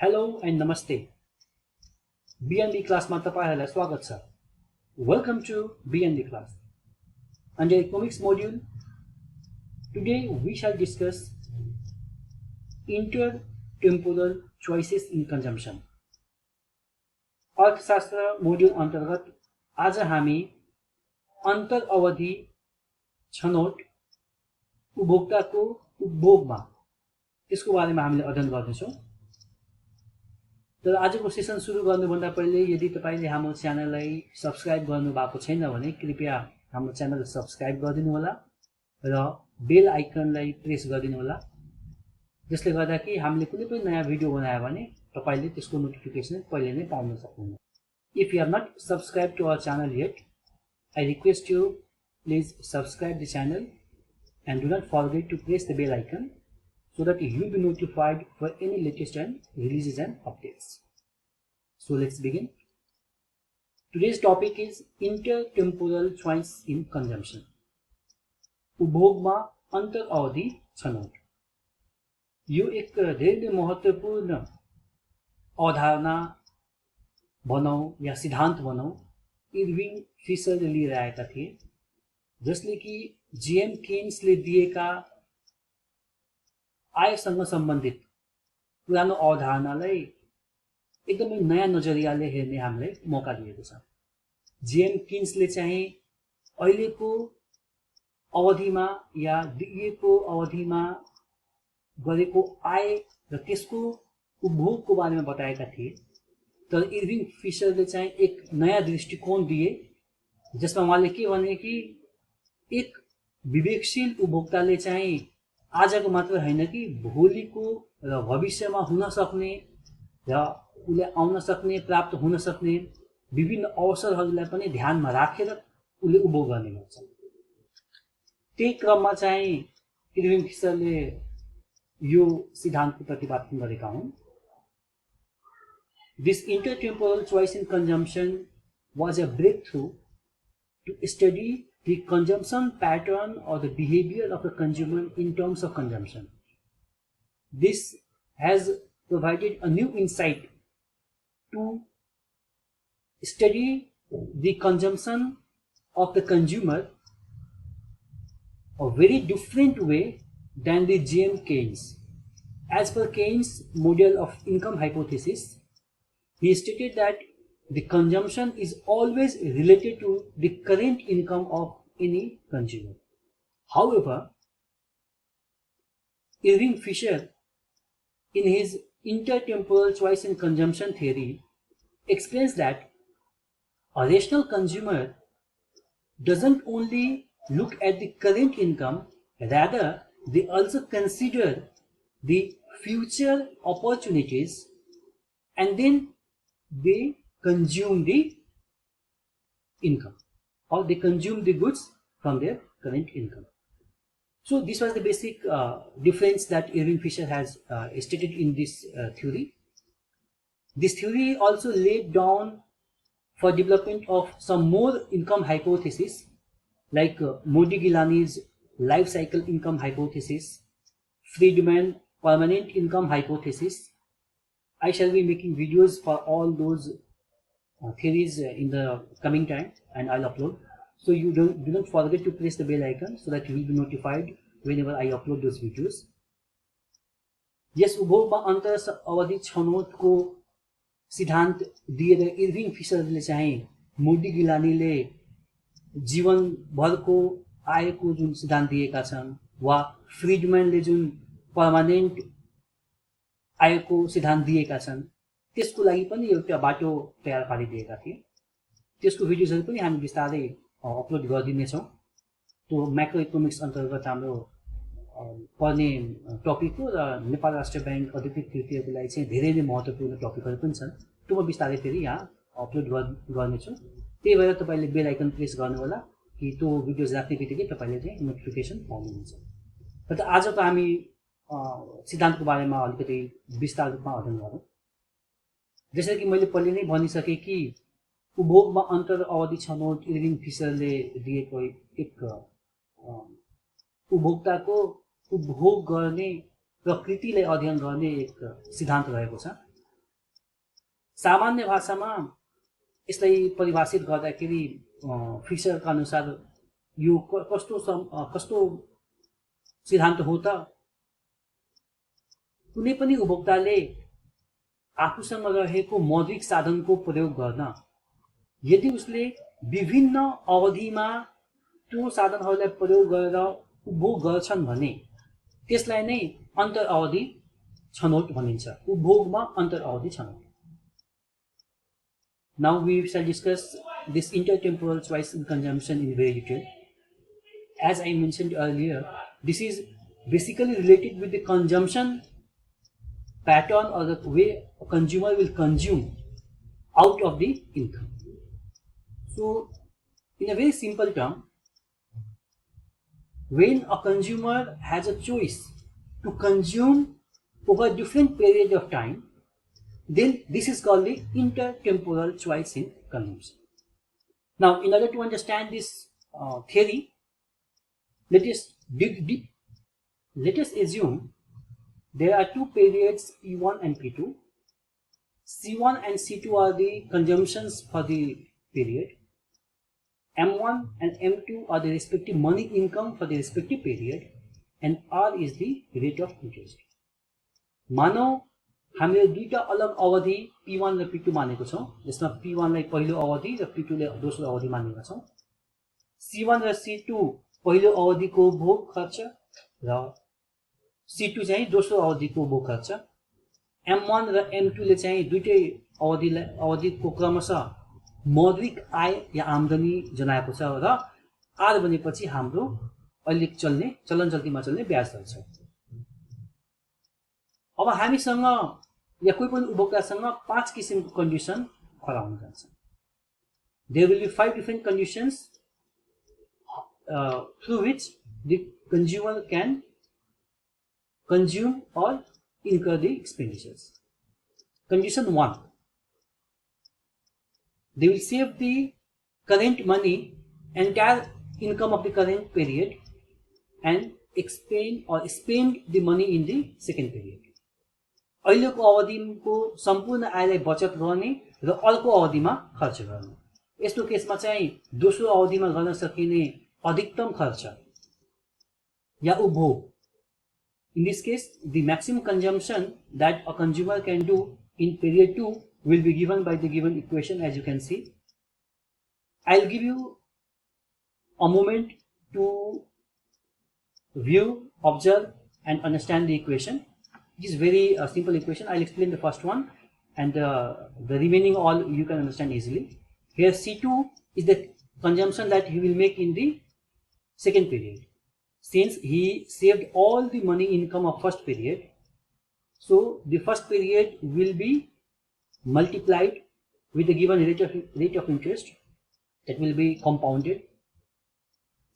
Hello and Namaste. BND class मा तपाईहरुलाई स्वागत छ. Welcome to BND class. Under economics module, today we shall discuss intertemporal choices in consumption. अर्थशास्त्र module अन्तर्गत आज हामी अन्तर अवधि छनौट उपभोक्ताको उपभोगमा त्यसको बारेमा हामीले अध्ययन गर्नेछौं. तर आजको सेसन सुरु गर्नुभन्दा पहिले यदि तपाईले हाम्रो च्यानललाई सब्स्क्राइब गर्नु भएको छैन भने कृपया हाम्रो च्यानल सब्स्क्राइब गरिदिनु होला र बेल आइकनलाई प्रेस गरिदिनु होला, जसले गर्दा कि हामीले कुनै पनि नयाँ भिडियो बनायो भने तपाईले त्यसको नोटिफिकेसन पहिले नै पाउन सक्नुहुन्छ. If you have not subscribed to our channel yet, I request you please subscribe the channel and do not forget to press the bell icon so that you will be notified for any latest and releases and updates. So let's begin. Today's topic is intertemporal choice in consumption. उपभोगमा अन्तर अवधि छनौट. यो एक धेरै महत्त्वपूर्ण अवधारणा भनौं या सिद्धान्त भनौं इर्विङ फिशरले लिएर आएका थिए, जसले कि जेएम केन्सले दिएका आयसँग सम्बन्धित पुरानो अवधारणालाई एकदमै नयाँ नजरियाले हेर्ने हामीलाई मौका दिएको छ. जेएम केन्सले चाहिँ अहिलेको अवधिमा या दिइएको अवधिमा गरेको आय र त्यसको उपभोगको बारेमा बताएका थिए. तर इर्विङ फिशरले चाहिँ एक नयाँ दृष्टिकोण दिए, जसमा उहाँले के भने कि एक विवेकशील उपभोक्ताले चाहिँ आजको मात्र हैन कि भोलिको र भविष्यमा हुन सक्ने र उले आउन सक्ने प्राप्त हुन सक्ने विभिन्न अवसरहरूलाई पनि ध्यानमा राखेर उले उपभोग गर्ने गर्छ. त्यही क्रममा चाहिँ इर्विङ फिशरले यो सिद्धान्तको प्रतिपादन गरेका हुन्. This intertemporal choice in consumption was a breakthrough to study the consumption pattern or the behavior of the consumer in terms of consumption. This has provided a new insight to study the consumption of the consumer a very different way than the J.M. Keynes. As per Keynes' model of income hypothesis, he stated that the consumption is always related to the current income of any consumer. However, Irving Fisher, in his intertemporal choice in consumption theory, explains that a rational consumer doesn't only look at the current income, rather they also consider the future opportunities and then they consume the income, or they consume the goods from their current income. So this was the basic difference that Irving Fisher has stated in this theory. This theory also laid down for development of some more income hypotheses like Modigliani's life cycle income hypothesis, Friedman permanent income hypothesis. I shall be making videos for all those theories in the coming time, and I'll upload. So you do not forget to press the bell icon so that you will be notified whenever I upload those videos. यस उपभोगमा अन्तर अवधि छनौटको सिद्धान्त दिएर इर्विङ फिशरले चाहिँ मोडिगिलानीले जीवनभरको आयको जुन सिद्धान्त दिएका छन्, वा फ्रिडम्यानले जुन पर्मानेन्ट आयको सिद्धान्त दिएका छन्, त्यसको लागि पनि एउटा बाटो तयार पारिदिएका थिए. त्यसको भिडियोजहरु पनि हामी विस्तारै अपलोड गर्दिनेछौं. त्यो म्याक्रो इकोनोमिक्स अन्तर्गत हाम्रो पढ्ने टपिक हो र नेपाल राष्ट्र बैंक अद्वितीय तृतीयको लागि चाहिँ धेरै नै महत्त्वपूर्ण टपिकहरु पनि छन्. त्यो म विस्तारै फेरि यहाँ अपलोड गर्नेछु. त्यही भएर तपाईले बेल आइकन प्रेस गर्नु होला कि त्यो भिडियोज राख्नेबित्तिकै तपाईले चाहिँ नोटिफिकेसन पाउनुहुन्छ. र आजको हामी सिद्धान्तको बारेमा अलिकति विस्तार रूपमा अध्ययन गरौँ. जसरी कि मैले पहिले नै भनिसके कि उपभोगमा अन्तर अवधि छनौट इर्विङ फिशरले दिएको एक उपभोक्ताको उपभोग गर्ने प्रकृतिलाई अध्ययन गर्ने एक सिद्धान्त रहेको छ. सामान्य भाषामा यसलाई परिभाषित गर्दाखेरि फिसरका अनुसार यो कस्तो सिद्धान्त हो त कुनै पनि उपभोक्ताले आफूसँग रहेको मौद्रिक साधनको प्रयोग गर्न यदि उसले विभिन्न अवधिमा त्यो साधनहरूलाई प्रयोग गरेर उपभोग गर्छन् भने त्यसलाई नै अन्तर अवधि छनौट भनिन्छ उपभोगमा अन्तर अवधि छनौट Now we shall discuss this intertemporal choice in consumption in very detail. As I mentioned earlier, this is basically related with the consumption pattern or the way a consumer will consume out of the income. So, in a very simple term, when a consumer has a choice to consume over a different period of time, then this is called the intertemporal choice in consumption. Now, in order to understand this theory, let us assume there are two periods P1 and P2. C1 and C2 are the consumptions for the period. M1 and M2 are the respective money income for the respective period, and R is the rate of interest. मानौ हामीले दुईटा अलग अवधि P1 र P2 मानेको छौं जसमा P1 लाई पहिलो अवधि र P2 लाई दोस्रो अवधि मानेका छौं C1 र C2 पहिलो अवधिको उपभोग खर्च र C2 चाहिँ दोस्रो अवधिको उपभोग खर्च M1 र M2 ले चाहिँ दुईटै अवधिको क्रमशः मौद्रिक आय या आम्दानी जनाएको छ र R भनेपछि हाम्रो अहिले चलन चल्तीमा चल्ने ब्याज दर छ अब हामीसँग या कोही पनि उपभोक्तासँग 5 किसिमको कन्डिसन खडा हुन जान्छ There will be 5 different conditions through which the consumer can consume or incur the expenditures. Condition 1. They will save the current money, entire income of the current period, and expend or spend the money in the second period. अहिलेको अवधिको सम्पूर्ण आयलाई बचत गर्ने र अर्को अवधिमा खर्च गर्ने यस्तो केसमा चाहिँ दोस्रो अवधिमा गर्न सकिने अधिकतम खर्च या उपभोग In this case, the maximum consumption that a consumer can do in period 2 will be given by the given equation as you can see. I'll give you a moment to view, observe and understand the equation. It is very simple equation. I'll explain the first one and the remaining all you can understand easily. Here C2 is the consumption that he will make in the second period. Since he saved all the money income of first period, so the first period will be multiplied with the given rate of interest that will be compounded.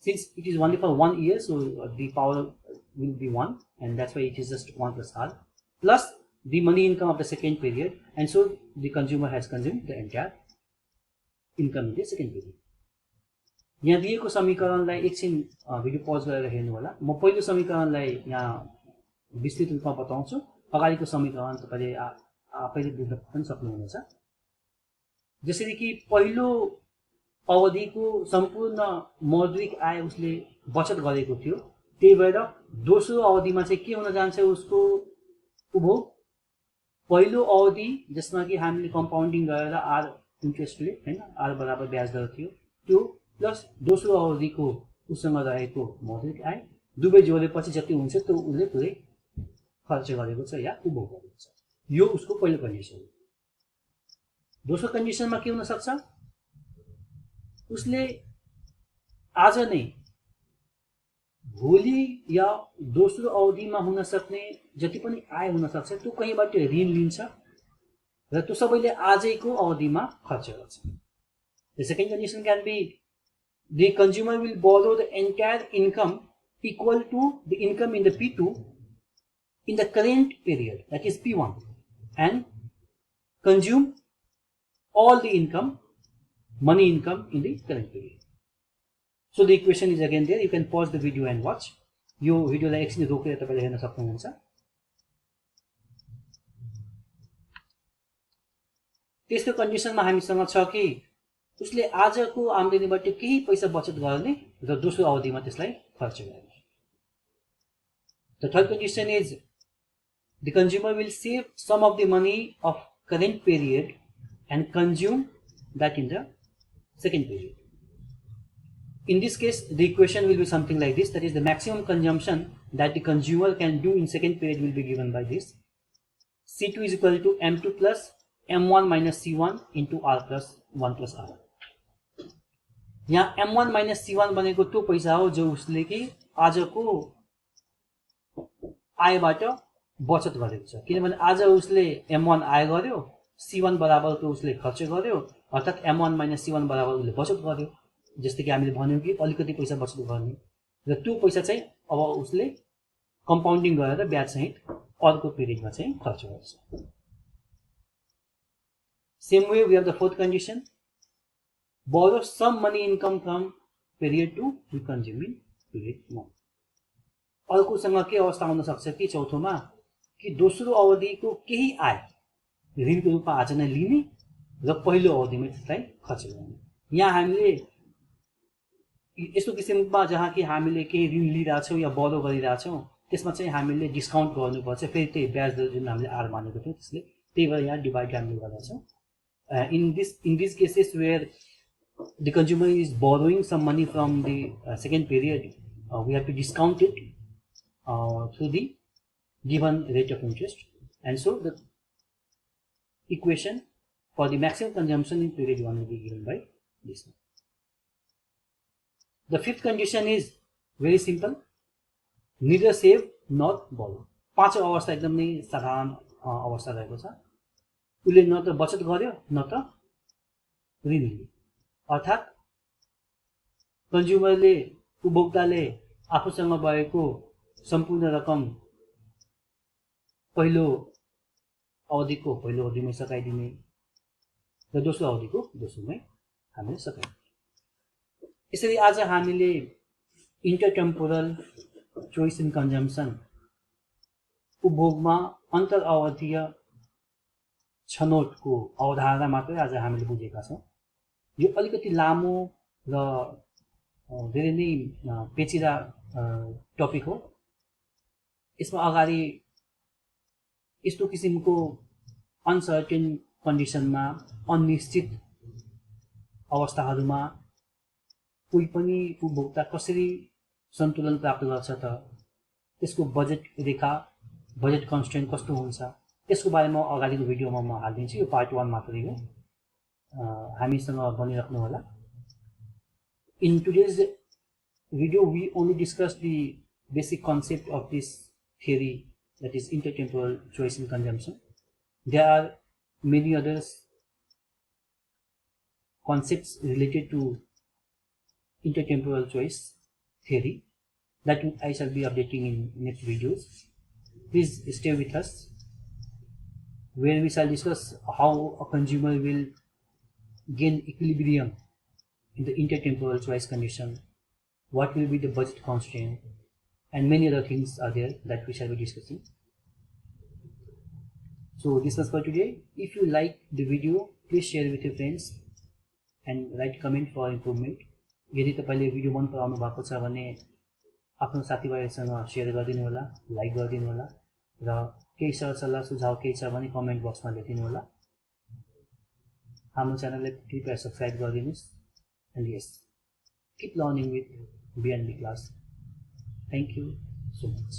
Since it is only for 1 year, so the power will be 1, and that's why it is just 1 plus R, plus the money income of the second period, and so the consumer has consumed the entire income in the second period. यहाँ दिएको समीकरणलाई एकछिन video pause गरेर हेर्नु होला म पहिलो समीकरणलाई यहाँ विस्तृत रूपमा बताउँछु अगाडिको समीकरण तपाईले आफैले बुझ्न पनि सक्नुहुनेछ जसरी कि पहिलो अवधिको सम्पूर्ण मौद्रिक आय उसले बचत गरेको थियो त्यही भएर दोस्रो अवधिमा चाहिँ के हुन जान्छ उसको उपभोग पहिलो अवधि जसमा कि हामीले कम्पाउन्डिङ गरेर आर इन्ट्रेस्टले हैन आर बराबर ब्याज दर थियो त्यो प्लस दोस्रो अवधिको उसँग रहेको मौद्रिक आय दुवै जोडेपछि जति हुन्छ त्यो उसले पुरै खर्च गरेको छ या उपभोग गरेको छ यो उसको पहिलो कन्डिसन हो दोस्रो कन्डिसनमा के हुन सक्छ उसले आज नै भोलि या दोस्रो अवधिमा हुन सक्ने जति पनि आय हुन सक्छ त्यो कहीँबाट ऋण लिन्छ र त्यो सबैले आजैको अवधिमा खर्च गर्छ The second condition can be the consumer will borrow the entire income equal to the income in the P2 in the current period, that is P1, and consume all the income, money income in the current period. So the equation is again there. You can pause the video and watch. यो भिडियोलाई एकछिन रोकेर तपाईले हेर्न सक्नुहुन्छ त्यस्तो कन्डिसनमा हामीसँग छ कि उसले आजको आम्दानीबाट केही पैसा बचत गर्ने र दोस्रो अवधिमा त्यसलाई खर्च गर्ने। The third condition is the consumer will save some of the money of current period and consume that in the second period. In this case, the equation will be something like this, that is the maximum consumption that the consumer can do in second period will be given by this. C2 is equal to M2 plus M1 minus C1 into R plus 1 plus R. यहाँ M1 minus C1 बनेको त्यो पैसा हो जो उसले कि आजको आयबाट बचत गरेको छ, किनभने आज उसले M1 आय गर्यो, C1 बराबरको उसले खर्च गर्यो, अर्थात् M1 minus C1 बराबर उसले बचत गर्यो। जस्तै कि हामीले भन्यौं कि अलिकति पैसा बचत गर्ने र त्यो पैसा चाहिँ अब उसले कम्पाउन्डिङ गरेर ब्याज सहित अर्को पिरियडमा चाहिँ खर्च गर्छ। Same way we have the fourth condition, borrow some money income from period 2 to consume in period 1. अर्कोसँग के अवस्था हुन सक्छ कि चौथोमा कि दोस्रो अवधिको केही आय ऋणको रूपमा आज नै लिने र पहिलो अवधिमा त्यसलाई खर्च गर्ने। यहाँ हामीले यस्तो किसिममा जहाँ कि हामीले केही ऋण लिइराछौं या बोरो गरिराछौं त्यसमा चाहिँ हामीले डिस्काउन्ट गर्नुपर्छ, फेरि त्यही ब्याज दर जुन हामीले आर मानेको थियौं त्यसले, त्यही भएर यहाँ डिभाइड हामीले गर्छौं। In these cases where the consumer is borrowing some money from the second period, we have to discount it through the given rate of interest, and so the equation for the maximum consumption in period 1 will be given by this one. The fifth condition is very simple, neither save nor borrow. पाँचौं अवस्था एकदमै साधारण अवस्था रहेको छ। उसले न त बचत गर्यो न त ऋण लियो, अर्थात् कन्ज्युमरले उपभोक्ताले आफूसँग भएको सम्पूर्ण रकम पहिलो अवधिको पहिलो अवधिमै सकाइदिने र दोस्रो अवधिको दोस्रोमै हामीले सकाइदिने। यसरी आज हामीले इन्टरटेम्पोरल चोइस इन कन्जम्सन उपभोगमा अन्तर अवधिय छनौटको अवधारणा मात्रै आज हामीले बुझेका छौं। यो अलिकति लामो र धेरै नै पेचिदा टपिक हो। यसमा अगाडि यस्तो किसिमको अनसर्टेन कन्डिसनमा, अनिश्चित अवस्थाहरूमा कोही पनि उपभोक्ता कसरी सन्तुलन प्राप्त गर्छ त, त्यसको बजेट रेखा, बजेट कन्स्ट्रेन्ट कस्तो हुन्छ, त्यसको बारेमा अगाडिको भिडियोमा म हाल्दिन्छु। यो पार्ट 1 मात्रै हो, हामीसँग बनिराख्नु होला। In today's video, we only discussed the basic concept of this theory, that is intertemporal choice in consumption. There are many other concepts related to intertemporal choice theory that I shall be updating in next videos. Please stay with us, where we shall discuss how a consumer will gain equilibrium in the intertemporal choice condition, what will be the budget constraint, and many other things are there that we shall be discussing. So this was for today. If you like the video, please share with your friends and write comment for improvement. यदि तपाईले video मन पराउनु भएको छ भने आफ्नो साथीभाइसँग share गरिदिनु होला, लाइक गरिदिनु होला, र केही सल्लाह सुझाव केही छ भने कमेन्ट बक्समा लेखिदिनु होला। हाम्रो च्यानललाई कृपया subscribe गरिदिनुस्। And yes, keep learning with BNB class. Thank you so much.